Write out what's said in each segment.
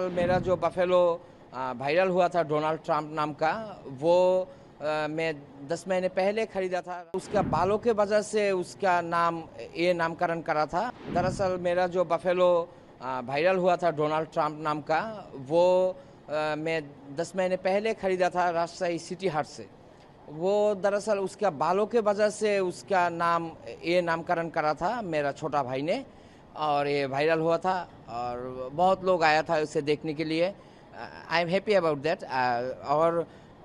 दरअसल मेरा जो बफेलो वायरल हुआ था डोनाल्ड ट्रंप नाम का, वो मैं 10 महीने पहले खरीदा था। उसका बालों के वजह से उसका नाम ये नामकरण करा था। दरअसल मेरा जो बफेलो वायरल हुआ था डोनाल्ड ट्रंप नाम का, वो मैं 10 महीने पहले खरीदा था राजशाही सिटी हाट से। वो दरअसल उसका बालों के वजह से उसका नाम ये नामकरण करा था मेरा छोटा भाई ने, और ये वायरल हुआ था और बहुत लोग आया था उसे देखने के लिए। I am happy about that.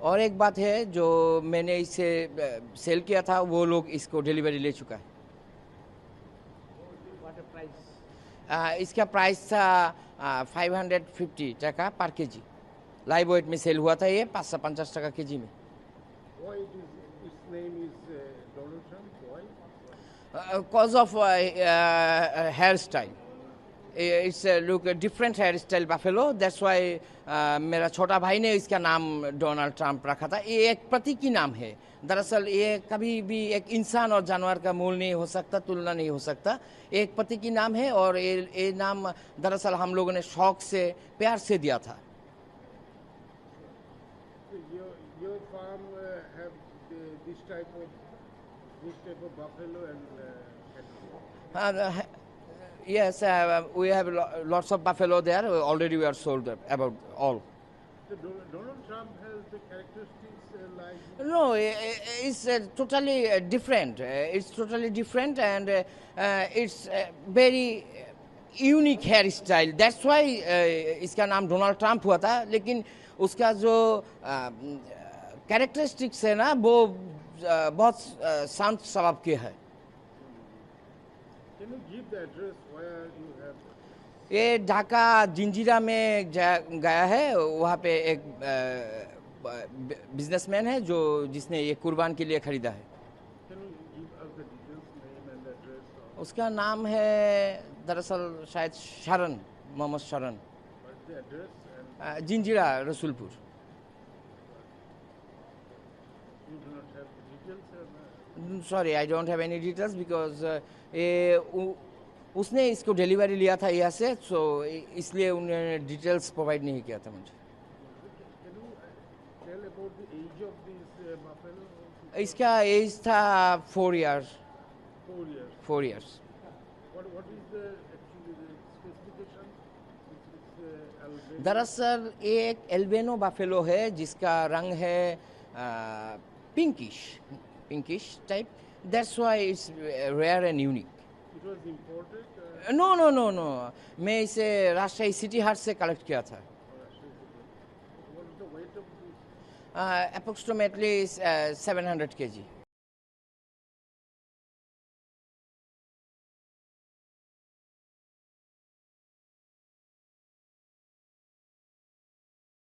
और एक बात है, जो मैंने इसे सेल किया था वो लोग इसको डिलीवरी ले चुका है। इसका प्राइस था 550 টাকা पर केजी। लाइव वेट में सेल हुआ था ये 550 টাকা केजी में। Why its name is Donald Trump? Why? Cause of hairstyle. It's look a different hairstyle buffalo. That's why मेरा छोटा भाई ने इसका नाम डोनाल्ड ट्रंप रखा था। ये एक प्रतीकी नाम है। दरअसल ये कभी भी एक इंसान और जानवर का मूल नहीं हो सकता, तुलना नहीं हो सकता। एक प्रतीकी नाम है और ये नाम दरअसल हम लोगों ने शौक से, प्यार से दिया था। So your farm have this type of buffalo and cattle. Yes, we have lots of buffalo there. Already we are sold about all. So Donald Trump has the characteristics like. No, it's totally different. It's totally different, and it's very unique hairstyle. That's why इसका नाम Donald Trump हुआ था। लेकिन उसका जो characteristics है ना, वो बहुत शांत स्वभाव के है। Can you give the address where you have? ये ढाका जिंजीरा में गया है। वहाँ पे एक बिजनेसमैन है जिसने ये कुर्बान के लिए खरीदा है। Can you give us the details, name and address? उसका नाम है दरअसल शायद शरण, मोहम्मद शरण। What's the address? And Jinjira Rasulpur. you do not have the details? Sorry, I don't have any details because उसने इसको डिलीवरी लिया था यहाँ से, सो इसलिए उन्होंने डिटेल्स प्रोवाइड नहीं किया था मुझे। Can you tell about the age of this buffalo? इसका एज था 4 years। 4 years. 4 years। What is the actually the specification? It's albino. दरअसल एक एल्बेनो बफेलो है जिसका रंग है pinkish type. That's why it's rare and unique. It was imported. No, मैं इसे राजशाही सिटी हाट से कलेक्ट किया था। What is the weight of this? Approximately 700 kg।